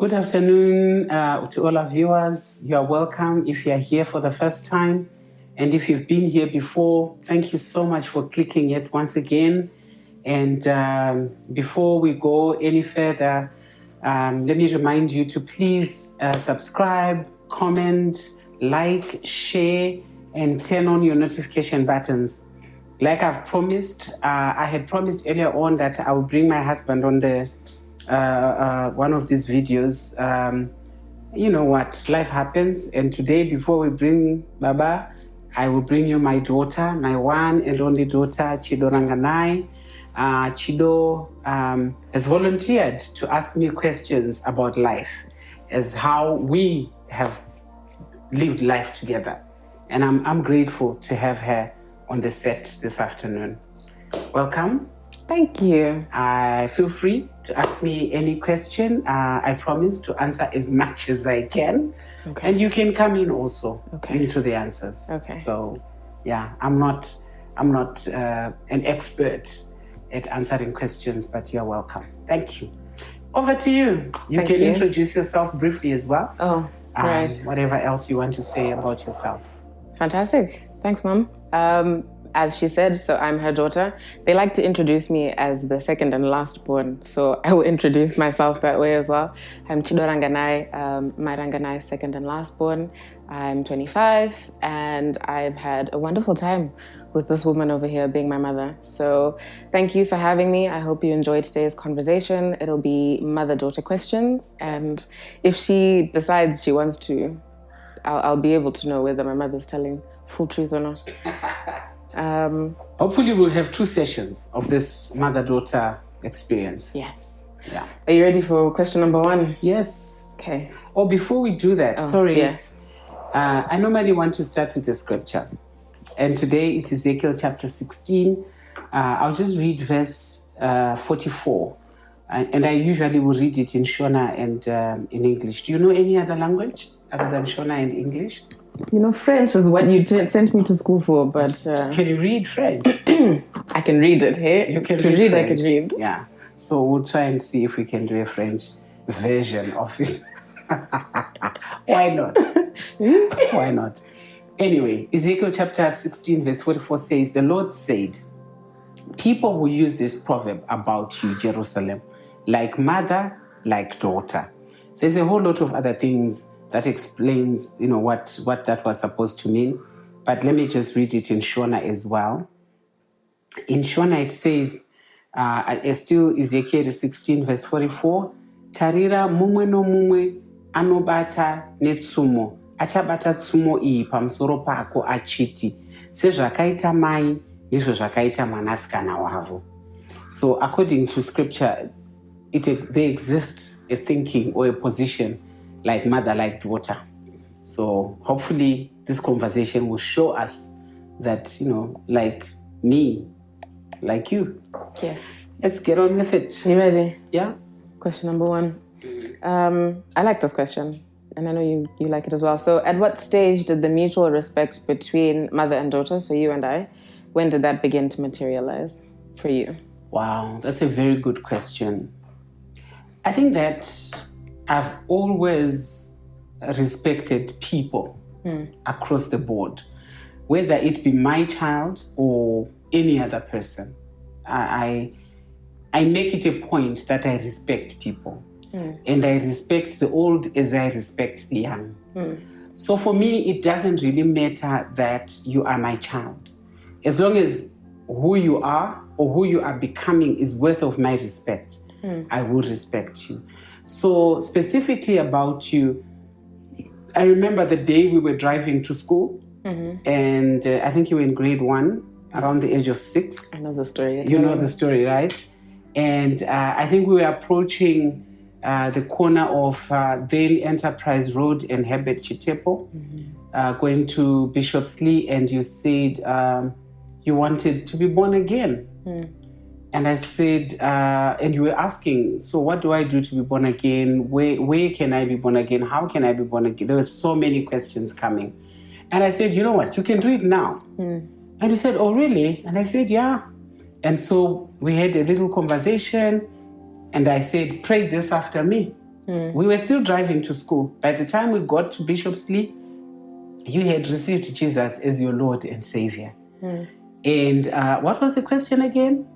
Good afternoon to all our viewers. You are welcome if you are here for the first time. And if you've been here before, thank you so much for clicking it once again. And before we go any further, let me remind you to please subscribe, comment, like, share, and turn on your notification buttons. Like I've promised, I had promised earlier on that I will bring my husband on the one of these videos. You know what, life happens. And today, before we bring Baba, I will bring you my daughter, my one and only daughter, Chido Ranganai. Chido has volunteered to ask me questions about life, as how we have lived life together. And I'm grateful to have her on the set this afternoon. Welcome. Thank you. Feel free to ask me any question. I promise to answer as much as I can. Okay. And you can come in also Okay. into the answers. Okay. So, yeah, I'm not an expert at answering questions, but you're welcome. Thank you. Over to you. You Thank can you. introduce yourself briefly as well. Oh, right. Whatever else you want to say about yourself. Fantastic. Thanks, Mom. As she said, so I'm her daughter. They like to introduce me as the second and last born, so I will introduce myself that way as well. I'm Chido Ranganai, my Ranganai second and last born. I'm 25, and I've had a wonderful time with this woman over here being my mother. So thank you for having me. I hope you enjoyed today's conversation. It'll be mother-daughter questions, and if she decides she wants to, I'll be able to know whether my mother's telling full truth or not. Hopefully we'll have 2 sessions of this mother-daughter experience. Yes. Yeah. Are you ready for question number 1? Yes. Okay. Oh, before we do that, sorry. Yes. I normally want to start with the scripture. And today it's Ezekiel chapter 16. I'll just read verse 44. And I usually will read it in Shona and in English. Do you know any other language other than Shona and English? You know, French is what you sent me to school for, but... Can you read French? I can read it, hey? You can to read read, French. I can read. Yeah. So we'll try and see if we can do a French version of it. Why not? Why not? Anyway, Ezekiel chapter 16 verse 44 says, the Lord said, people will use this proverb about you, Jerusalem, like mother, like daughter. There's a whole lot of other things that explains, you know, what that was supposed to mean. But let me just read it in Shona as well. In Shona it says, still Ezekiel 16 verse 44, tarira mumwe no mumwe anobata netsumo, achabata tsumo iyi pamusoro pako achiti, sezvakaita mai, ndizvo zvakaita mwanasikana wavo. So according to scripture, there exists a thinking or a position like mother, like daughter. So hopefully this conversation will show us that, you know, like me, like you. Yes. Let's get on with it. You ready? Yeah. Question number 1. I like this question, and I know you like it as well. So at what stage did the mutual respect between mother and daughter, so you and I, when did that begin to materialize for you? Wow, that's a very good question. I think that I've always respected people across the board, whether it be my child or any other person. I make it a point that I respect people. And I respect the old as I respect the young. So for me, it doesn't really matter that you are my child. As long as who you are or who you are becoming is worth of my respect, I will respect you. So specifically about you, I remember the day we were driving to school, and I think you were in grade 1, around the age of 6. I know the story. You know the story, right? And I think we were approaching the corner of then Enterprise Road and Herbert Chitepo, going to Bishopsley, and you said you wanted to be born again. And I said, and you were asking, so what do I do to be born again? Where can I be born again? How can I be born again? There were so many questions coming. And I said, you know what, you can do it now. And you said, oh, really? And I said, yeah. And so we had a little conversation, and I said, pray this after me. We were still driving to school. By the time we got to Bishopsley, you had received Jesus as your Lord and Savior. And what was the question again?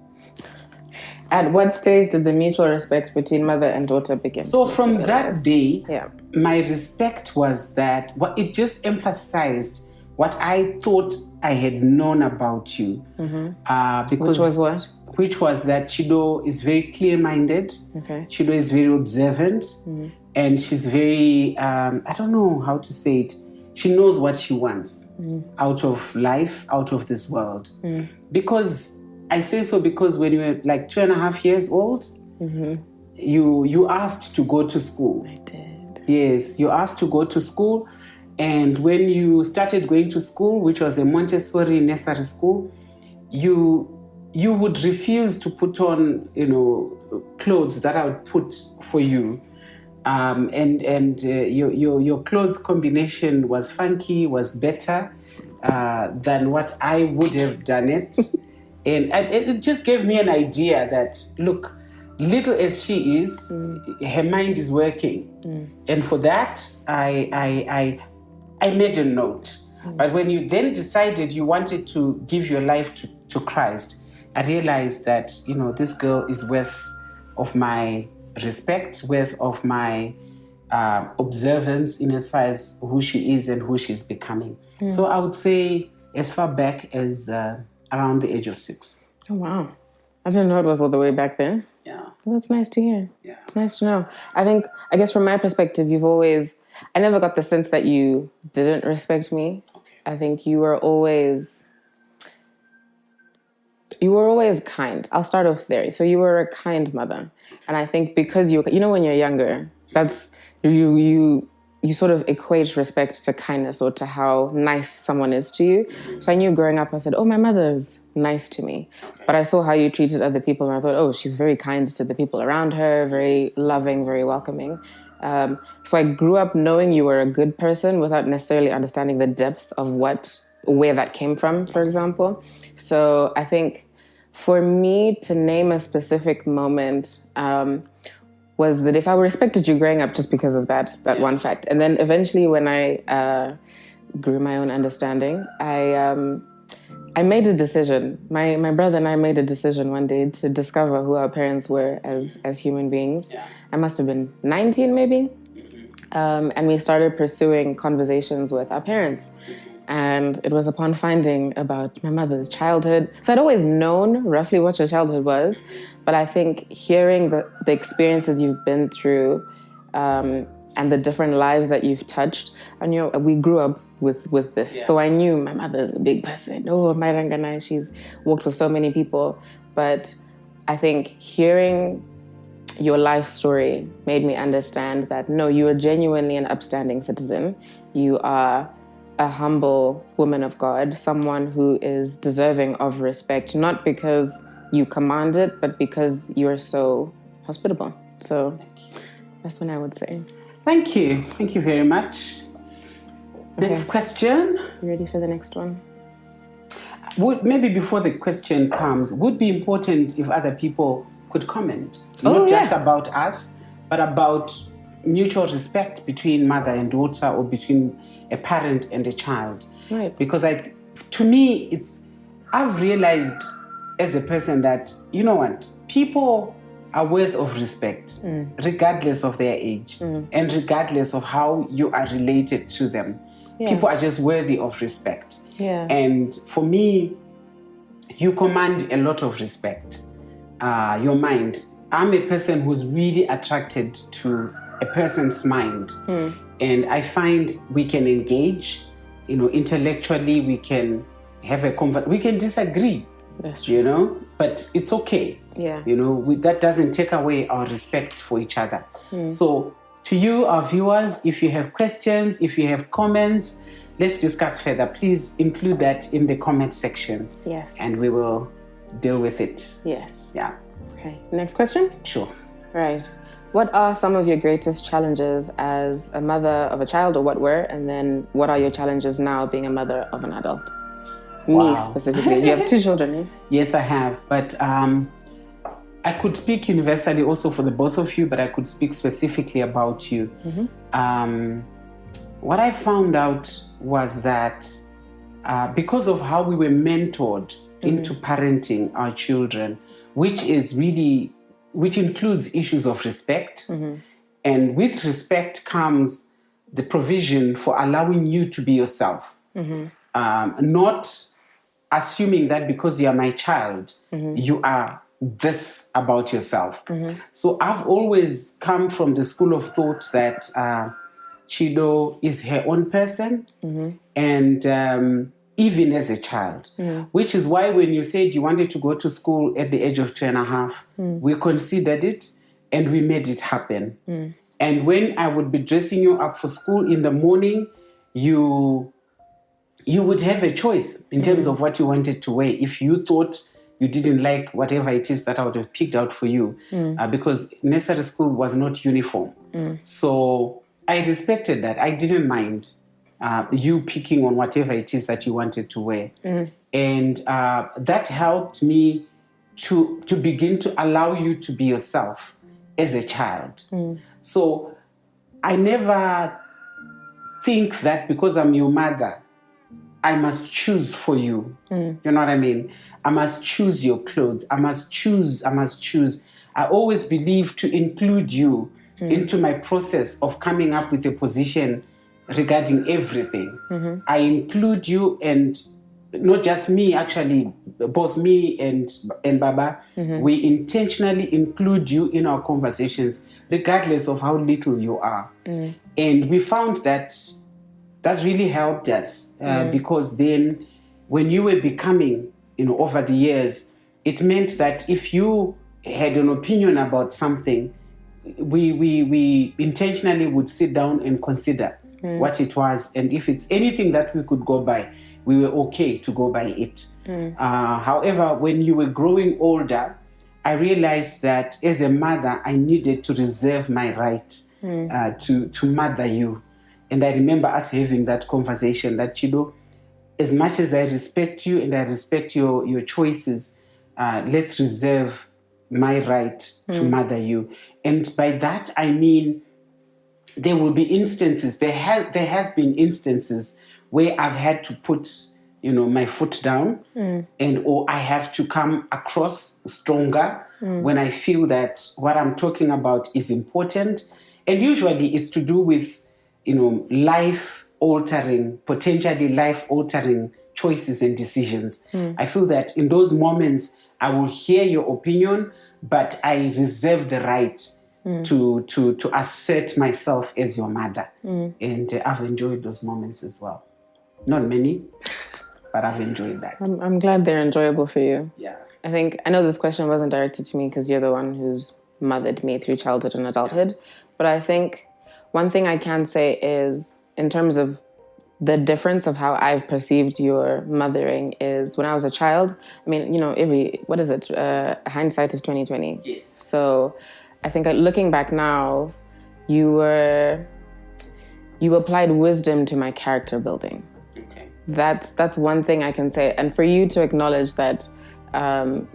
At what stage did the mutual respect between mother and daughter begin? So from that day, yeah. my respect was that it just emphasized what I thought I had known about you. Which was what? Which was that Chido is very clear-minded. Okay. Chido is very observant. And she's very, I don't know how to say it. She knows what she wants out of life, out of this world. Because, I say so because when you were like 2.5 years old, you asked to go to school. I did. Yes, you asked to go to school. And when you started going to school, which was a Montessori nursery school, you would refuse to put on, clothes that I would put for you. Your clothes combination was funky, was better than what I would have done it. And it just gave me an idea that, look, little as she is, her mind is working. And for that, I made a note. But when you then decided you wanted to give your life to Christ, I realized that, this girl is worth of my respect, worth of my observance in as far as who she is and who she's becoming. So I would say as far back as around the age of 6. Oh, wow. I didn't know it was all the way back then. Yeah. Well, that's nice to hear. Yeah. It's nice to know. I guess from my perspective, I never got the sense that you didn't respect me. Okay. I think you were always kind. I'll start off there. So you were a kind mother. And I think because when you're younger, that's, you sort of equate respect to kindness or to how nice someone is to you. So I knew growing up, I said, oh, my mother's nice to me. Okay. But I saw how you treated other people and I thought, oh, she's very kind to the people around her, very loving, very welcoming. So I grew up knowing you were a good person without necessarily understanding the depth of where that came from, for example. So I think for me to name a specific moment was the day. So I respected you growing up just because of that one fact. And then eventually when I grew my own understanding, I made a decision. My brother and I made a decision one day to discover who our parents were as human beings. Yeah. I must have been 19 maybe. And we started pursuing conversations with our parents. And it was upon finding about my mother's childhood. So I'd always known roughly what your childhood was. But I think hearing the experiences you've been through and the different lives that you've touched, and we grew up with this. Yeah. So I knew my mother's a big person. Oh, Mairangana, she's worked with so many people. But I think hearing your life story made me understand that, no, you are genuinely an upstanding citizen. You are a humble woman of God, someone who is deserving of respect, not because you command it, but because you're so hospitable. So that's what I would say. Thank you. Thank you very much. Okay. Next question. You ready for the next one? Maybe before the question comes, would be important if other people could comment, not just about us, but about mutual respect between mother and daughter or between a parent and a child. Right. Because to me, I've realized as a person that, you know what, people are worth of respect, regardless of their age and regardless of how you are related to them. Yeah. People are just worthy of respect. Yeah. And for me, you command a lot of respect. Your mind. I'm a person who's really attracted to a person's mind. And I find we can engage, intellectually, we can have a conversation, we can disagree. That's true. But it's okay. Yeah. That doesn't take away our respect for each other. So to you, our viewers, if you have questions, if you have comments, let's discuss further. Please include that in the comment section. Yes. And we will deal with it. Yes. Yeah. Okay. Next question? Sure. Right. What are some of your greatest challenges as a mother of a child, or what were? And then what are your challenges now being a mother of an adult? Wow. Me specifically. You have 2 children, eh? Yes, I have. But I could speak universally also for the both of you, but I could speak specifically about you. What I found out was that because of how we were mentored into parenting our children, which includes issues of respect, and with respect comes the provision for allowing you to be yourself, not assuming that because you are my child, you are this about yourself. So I've always come from the school of thought that Chido is her own person, and even as a child, which is why when you said you wanted to go to school at the age of 2.5, we considered it and we made it happen. And when I would be dressing you up for school in the morning, you would have a choice in terms of what you wanted to wear. If you thought you didn't like whatever it is that I would have picked out for you, because nursery school was not uniform. So I respected that. I didn't mind you picking on whatever it is that you wanted to wear. And that helped me to begin to allow you to be yourself as a child. So I never think that because I'm your mother, I must choose for you. You know what I mean? I must choose your clothes. I must choose. I always believe to include you into my process of coming up with a position regarding everything. I include you, and not just me, actually, both me and Baba, we intentionally include you in our conversations, regardless of how little you are. And we found that really helped us because then when you were becoming, over the years, it meant that if you had an opinion about something, we intentionally would sit down and consider what it was. And if it's anything that we could go by, we were okay to go by it. However, when you were growing older, I realized that as a mother, I needed to reserve my right to mother you. And I remember us having that conversation that, Chido, as much as I respect you and I respect your choices, let's reserve my right to mother you. And by that, I mean, there will be instances, there has been instances where I've had to put, my foot down or I have to come across stronger when I feel that what I'm talking about is important. And usually it's to do with, potentially life-altering choices and decisions. I feel that in those moments, I will hear your opinion, but I reserve the right to assert myself as your mother. And I've enjoyed those moments as well. Not many, but I've enjoyed that. I'm glad they're enjoyable for you. Yeah. I know this question wasn't directed to me because you're the one who's mothered me through childhood and adulthood. But I think one thing I can say is, in terms of the difference of how I've perceived your mothering, is when I was a child, I mean, hindsight is 20/20. Yes. So I think looking back now, you applied wisdom to my character building. Okay. That's one thing I can say. And for you to acknowledge that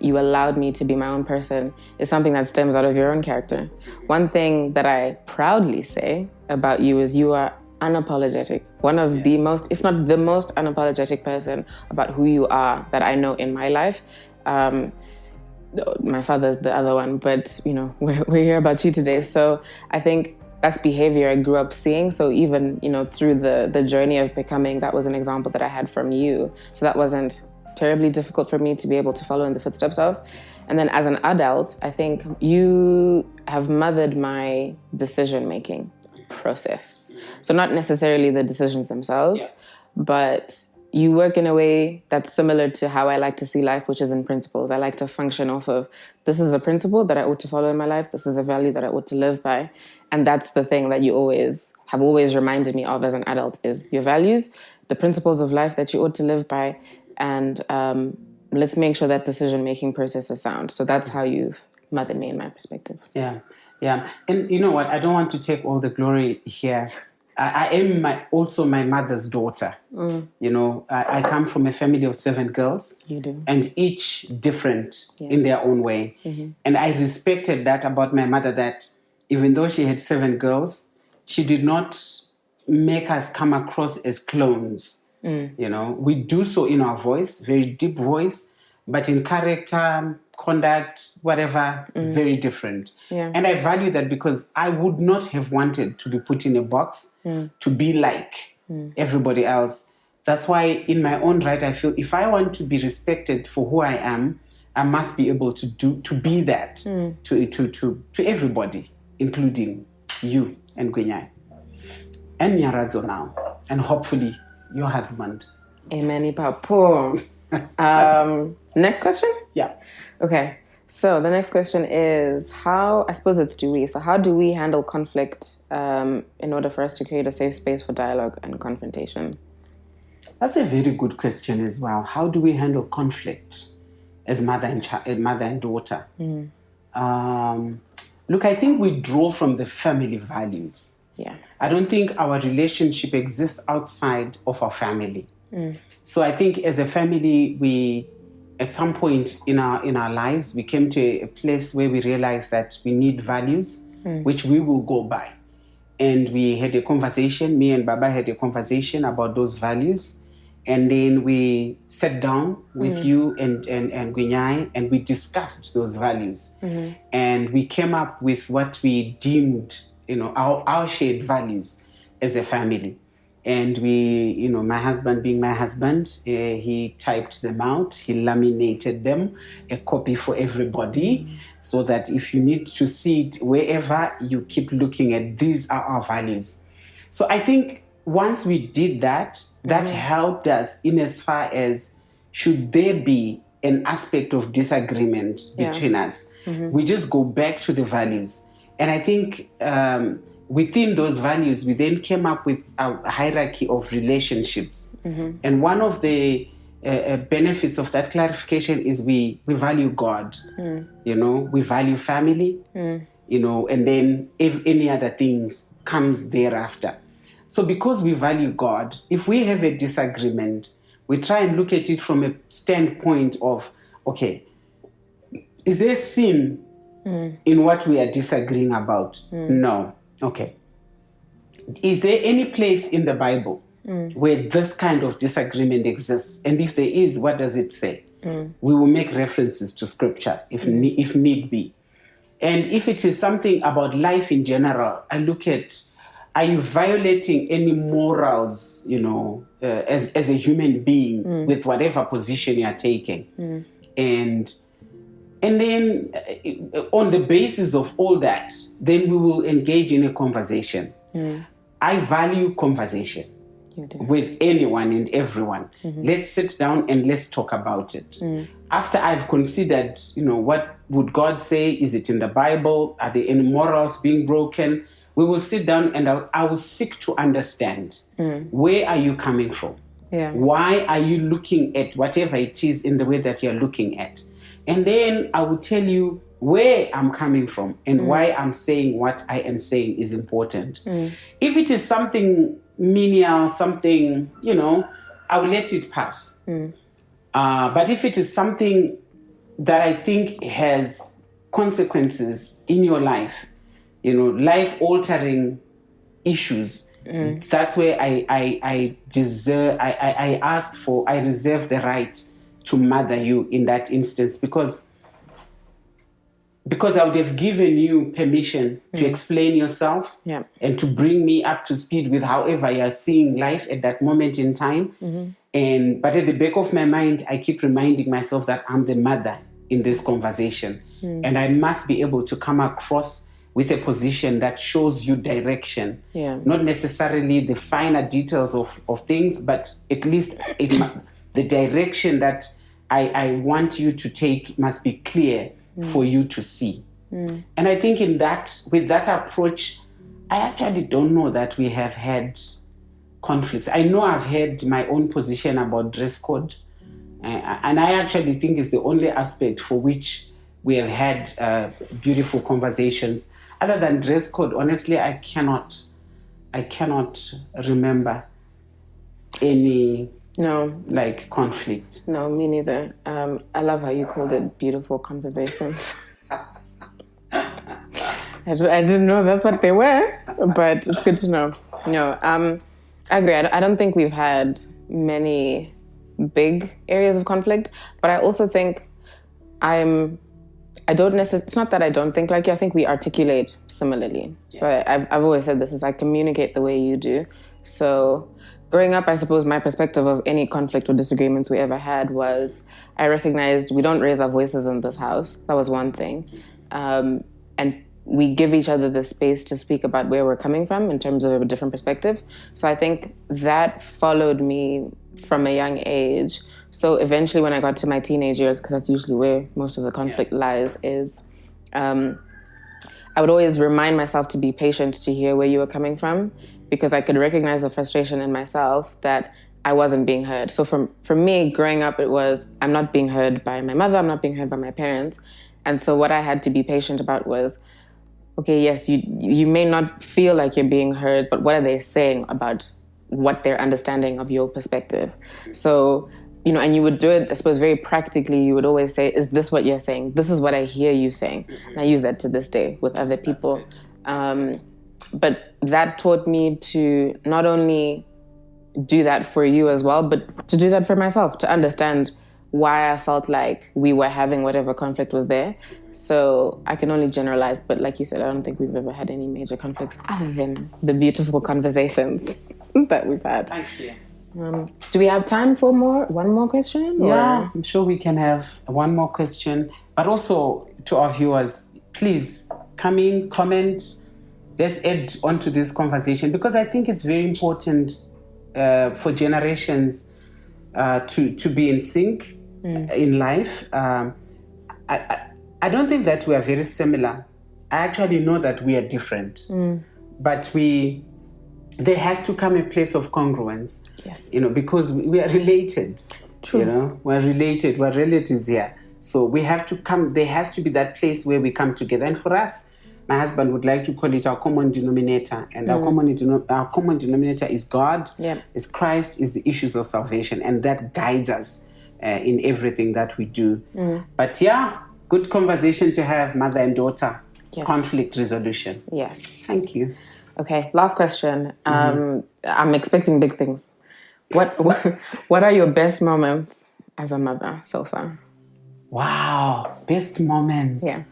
you allowed me to be my own person is something that stems out of your own character. One thing that I proudly say about you is you are unapologetic. One of the most, if not the most unapologetic person about who you are that I know in my life. My father's the other one, but we're here about you today. So I think that's behavior I grew up seeing. So even, through the journey of becoming, that was an example that I had from you. So that wasn't terribly difficult for me to be able to follow in the footsteps of. And then as an adult, I think you have mothered my decision-making process. So not necessarily the decisions themselves, but you work in a way that's similar to how I like to see life, which is in principles. I like to function off of, this is a principle that I ought to follow in my life. This is a value that I ought to live by. And that's the thing that you have always reminded me of as an adult, is your values, the principles of life that you ought to live by. And let's make sure that decision-making process is sound. So that's how you've mothered me in my perspective. Yeah. And you know what? I don't want to take all the glory here. I am also my mother's daughter. You know, I come from a family of 7 girls. You do. And each different in their own way. And I respected that about my mother, that even though she had 7 girls, she did not make us come across as clones. You know, we do so in our voice, very deep voice, but in character, conduct, whatever, very different. Yeah. And I value that because I would not have wanted to be put in a box to be like everybody else. That's why in my own right, I feel if I want to be respected for who I am, I must be able to be that to everybody, including you and Gwenyai. And Nyaradzo now. And hopefully your husband. Amen. Papo. Next question? Yeah. Okay. So the next question is how do we handle conflict in order for us to create a safe space for dialogue and confrontation? That's a very good question as well. How do we handle conflict as mother and daughter? Look, I think we draw from the family values. Yeah. I don't think our relationship exists outside of our family. So I think as a family, we, at some point in our lives, we came to a place where we realized that we need values, which we will go by. And we had a conversation, me and Baba had a conversation about those values. And then we sat down with you and Gwenyai, and we discussed those values. And we came up with what we deemed, you know, our shared values as a family. And we, you know, my husband being my husband, he typed them out, he laminated them, a copy for everybody, so that if you need to see it wherever, you keep looking at these are our values. So I think once we did that, that helped us in as far as should there be an aspect of disagreement between us, we just go back to the values. And I think within those values, we then came up with a hierarchy of relationships. And one of the benefits of that clarification is we value God, you know, we value family, you know, and then if any other things comes thereafter. So because we value God, if we have a disagreement, we try and look at it from a standpoint of, okay, is there sin in what we are disagreeing about? No. Okay. Is there any place in the Bible where this kind of disagreement exists? And if there is, what does it say? We will make references to scripture if need be. And if it is something about life in general, I look at, are you violating any morals, you know, as a human being with whatever position you are taking? And then on the basis of all that, then we will engage in a conversation. I value conversation with anyone and everyone. Let's sit down and let's talk about it. After I've considered, you know, what would God say? Is it in the Bible? Are there any morals being broken? We will sit down and I will seek to understand where are you coming from? Why are you looking at whatever it is in the way that you're looking at? And then I will tell you where I'm coming from and why I'm saying what I am saying is important. If it is something menial, something, you know, I will let it pass. But if it is something that I think has consequences in your life, you know, life-altering issues, that's where I reserve the right to mother you in that instance, because I would have given you permission to explain yourself and to bring me up to speed with however you're seeing life at that moment in time. But at the back of my mind, I keep reminding myself that I'm the mother in this conversation. And I must be able to come across with a position that shows you direction. Not necessarily the finer details of things, but at least the direction that I want you to take must be clear for you to see. And I think with that approach, I actually don't know that we have had conflicts. I know I've had my own position about dress code, and I actually think it's the only aspect for which we have had beautiful conversations. Other than dress code, honestly, I cannot I cannot remember any No, like conflict. no, me neither. I love how you called it beautiful conversations. I didn't know that's what they were, but it's good to know. No, I agree. I don't think we've had many big areas of conflict, but I also think it's not that I don't think like you, I think we articulate similarly. So I've always said this is I communicate the way you do. So growing up, I suppose my perspective of any conflict or disagreements we ever had was I recognized we don't raise our voices in this house. That was one thing. And we give each other the space to speak about where we're coming from in terms of a different perspective. So I think that followed me from a young age. So eventually when I got to my teenage years, because that's usually where most of the conflict lies, is I would always remind myself to be patient to hear where you were coming from, because I could recognize the frustration in myself that I wasn't being heard. So for me, growing up, it was I'm not being heard by my mother, I'm not being heard by my parents. And so what I had to be patient about was, okay, yes, you may not feel like you're being heard, but what are they saying about what they're understanding of your perspective? So, and you would do it, I suppose, very practically. You would always say, is this what you're saying? This is what I hear you saying. And I use that to this day with other people. But that taught me to not only do that for you as well, but to do that for myself, to understand why I felt like we were having whatever conflict was there. So I can only generalize, but like you said, I don't think we've ever had any major conflicts other than the beautiful conversations that we've had. Thank you. Do we have time for one more question? Yeah, I'm sure we can have one more question. But also to our viewers, please come in, comment. Let's add on to this conversation, because I think it's very important for generations to be in sync in life. I don't think that we are very similar. I actually know that we are different. But there has to come a place of congruence. Yes. Because we are related. True. We're related, we're relatives here. So we have to there has to be that place where we come together. And for us, my husband would like to call it our common denominator. And our common denominator is God, is Christ, is the issues of salvation. And that guides us in everything that we do. But good conversation to have, mother and daughter. Yes. Conflict resolution. Yes. Thank you. Okay, last question. I'm expecting big things. What are your best moments as a mother so far? Wow, best moments. Yeah.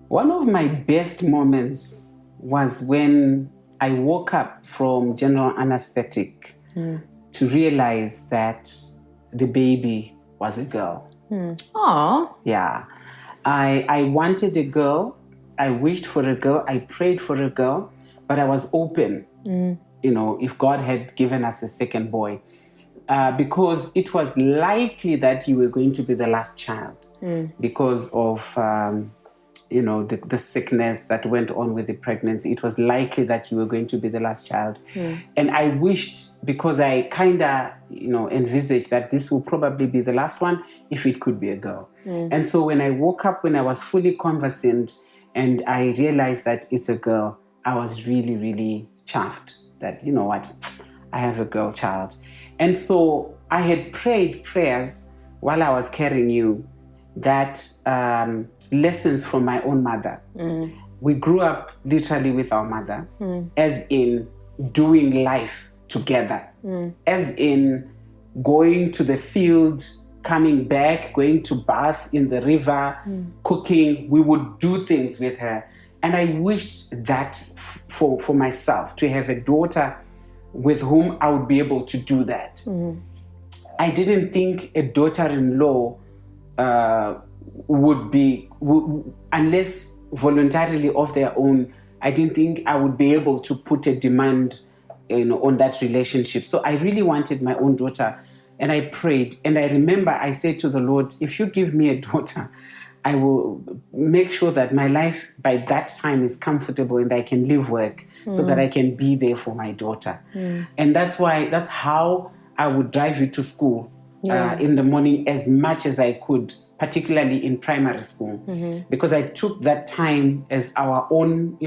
One of my best moments was when I woke up from general anesthetic to realize that the baby was a girl. Aww. Yeah. I wanted a girl. I wished for a girl. I prayed for a girl, but I was open, if God had given us a second boy, because it was likely that you were going to be the last child because of, the sickness that went on with the pregnancy. It was likely that you were going to be the last child. And I wished, because I kind of, envisaged that this will probably be the last one if it could be a girl. And so when I woke up, when I was fully convalescent, and I realized that it's a girl, I was really, really chuffed that, you know what, I have a girl child. And so I had prayed prayers while I was carrying you that lessons from my own mother. We grew up literally with our mother, as in doing life together, as in going to the field, coming back, going to bath in the river, cooking. We would do things with her. And I wished that for myself, to have a daughter with whom I would be able to do that. I didn't think a daughter-in-law would be, unless voluntarily of their own, I didn't think I would be able to put a demand on that relationship. So I really wanted my own daughter. And I prayed, and I remember I said to the Lord, if you give me a daughter, I will make sure that my life by that time is comfortable and I can leave work so that I can be there for my daughter. And that's how I would drive you to school in the morning as much as I could, particularly in primary school, because I took that time as our own,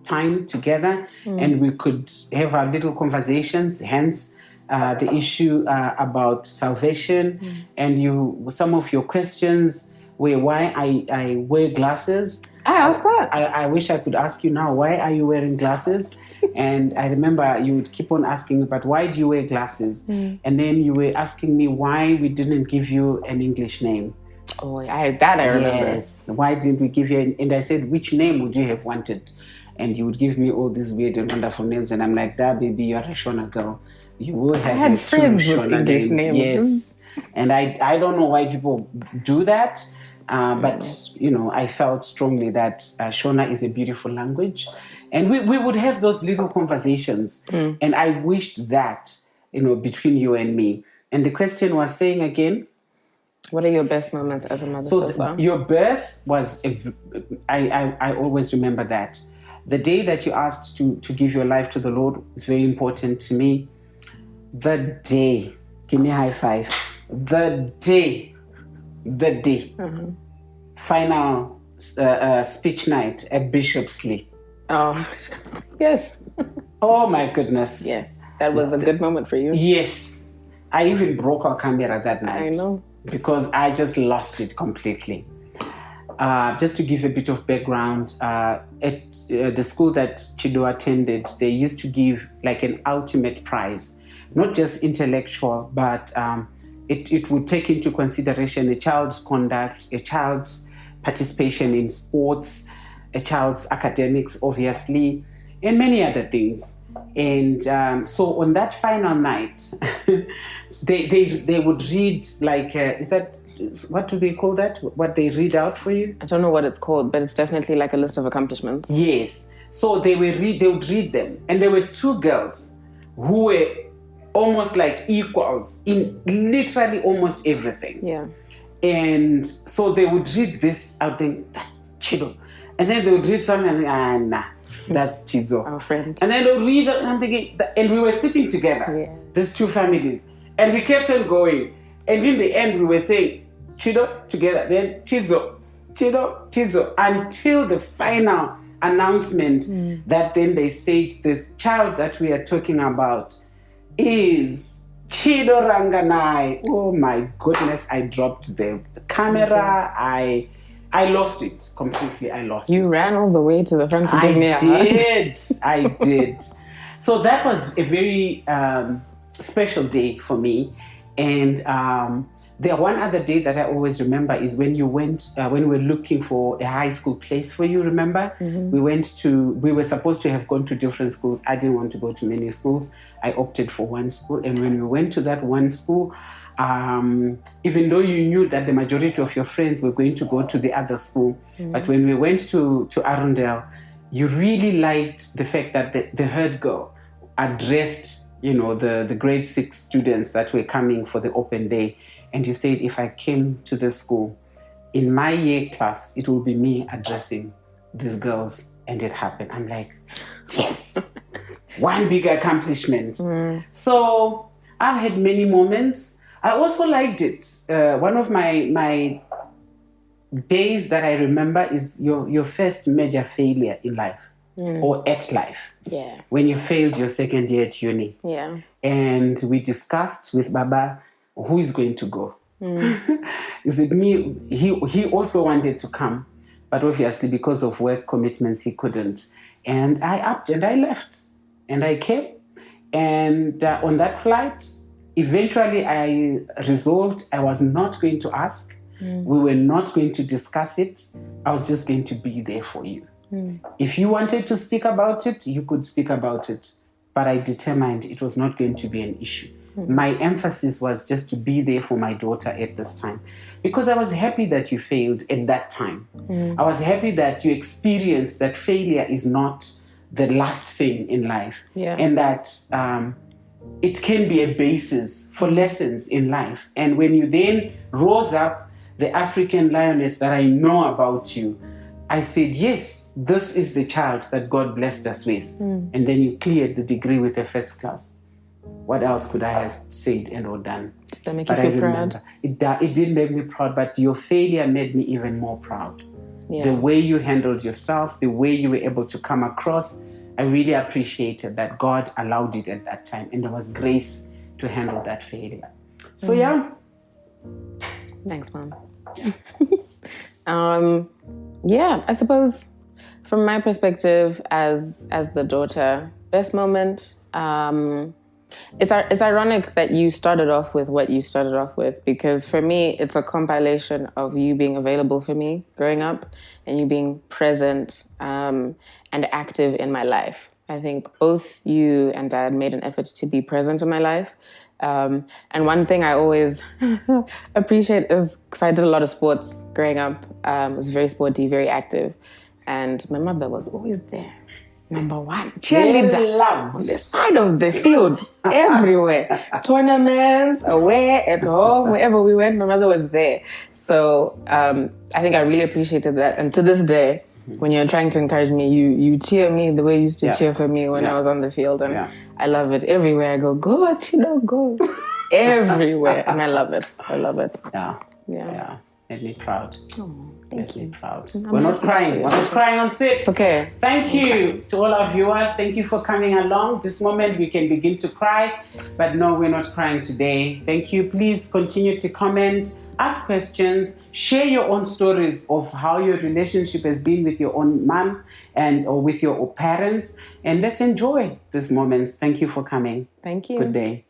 time together and we could have our little conversations, hence the issue about salvation. And some of your questions were why I wear glasses. I asked that. I wish I could ask you now, why are you wearing glasses? And I remember you would keep on asking, but why do you wear glasses? And then you were asking me why we didn't give you an English name. Oh, I remember. Yes, why didn't we give you and I said, which name would you have wanted? And you would give me all these weird and wonderful names. And I'm like, that baby, you're a Shona girl. You will have I had two friends with Shona English names. Yes. And I don't know why people do that. But, I felt strongly that Shona is a beautiful language. And we would have those little conversations. And I wished that, between you and me. And the question was saying again, what are your best moments as a mother so far? Your birth was, I always remember that. The day that you asked to give your life to the Lord is very important to me. The day, give me a high five. The day, final speech night at Bishopsley. Oh, yes. Oh my goodness. Yes, that was a good moment for you. Yes. I even broke our camera that night. I know. Because I just lost it completely. Just to give a bit of background, at the school that Chido attended, they used to give like an ultimate prize, not just intellectual, but it would take into consideration a child's conduct, a child's participation in sports, a child's academics, obviously, and many other things. And so on that final night, they would read like, what do they call that? What they read out for you? I don't know what it's called, but it's definitely like a list of accomplishments. Yes. So they would read them. And there were two girls who were almost like equals in literally almost everything. Yeah. And so they would read this out there, Chido. And then they would read something and nah, that's Chizo. Our friend. And then they would read and I'm thinking, and we were sitting together, these two families, and we kept on going. And in the end, we were saying, Chido together, then Chizo, Chido, Chizo, until the final announcement that then they said this child that we are talking about is Chido Ranganai. Oh my goodness, I dropped the camera. I lost it completely. I lost it. You ran all the way to the front to give me a hug. I did. So that was a very special day for me. And the one other day that I always remember is when you went, when we were looking for a high school place for you, remember? We were supposed to have gone to different schools. I didn't want to go to many schools. I opted for one school. And when we went to that one school, even though you knew that the majority of your friends were going to go to the other school, but when we went to Arundel, you really liked the fact that the head girl addressed, the grade 6 students that were coming for the open day. And you said, if I came to the school, in my year class, it will be me addressing these girls. And it happened. I'm like, yes, one big accomplishment. So I've had many moments. I also liked it. One of my days that I remember is your first major failure in life or at life. Yeah. When you failed your second year at uni. Yeah. And we discussed with Baba, who is going to go? Is it me? He also wanted to come, but obviously because of work commitments, he couldn't. And I upped and I left and I came. And on that flight, eventually I resolved I was not going to ask. We were not going to discuss it. I was just going to be there for you. If you wanted to speak about it, you could speak about it. But I determined it was not going to be an issue. My emphasis was just to be there for my daughter at this time. Because I was happy that you failed at that time. I was happy that you experienced that failure is not the last thing in life. Yeah. And that it can be a basis for lessons in life. And when you then rose up the African lioness that I know about you, I said, yes, this is the child that God blessed us with. And then you cleared the degree with a first class. What else could I have said and or done? Did that make you feel proud? It did make me proud, but your failure made me even more proud. Yeah. The way you handled yourself, the way you were able to come across, I really appreciated that God allowed it at that time, and there was grace to handle that failure. So yeah. Thanks, Mom. Yeah, I suppose from my perspective as the daughter, best moment. It's ironic that you started off with what you started off with, because for me, it's a compilation of you being available for me growing up and you being present and active in my life. I think both you and Dad made an effort to be present in my life. And one thing I always appreciate is, because I did a lot of sports growing up, was very sporty, very active. And my mother was always there. Number one, cheerleader on the side of the field, everywhere. Tournaments, away, at home, wherever we went, my mother was there. So I think I really appreciated that. And to this day, when you're trying to encourage me, you cheer me the way you used to cheer for me when I was on the field. And I love it. Everywhere I go, Chido, go. Everywhere. And I love it. I love it. Yeah. Made me proud. Oh, thank you. Proud. We're not crying. We're not crying on set. It's okay. Thank you to all our viewers. Thank you for coming along. This moment we can begin to cry, but no, we're not crying today. Thank you. Please continue to comment, ask questions, share your own stories of how your relationship has been with your own mom or with your parents, and let's enjoy these moments. Thank you for coming. Thank you. Good day.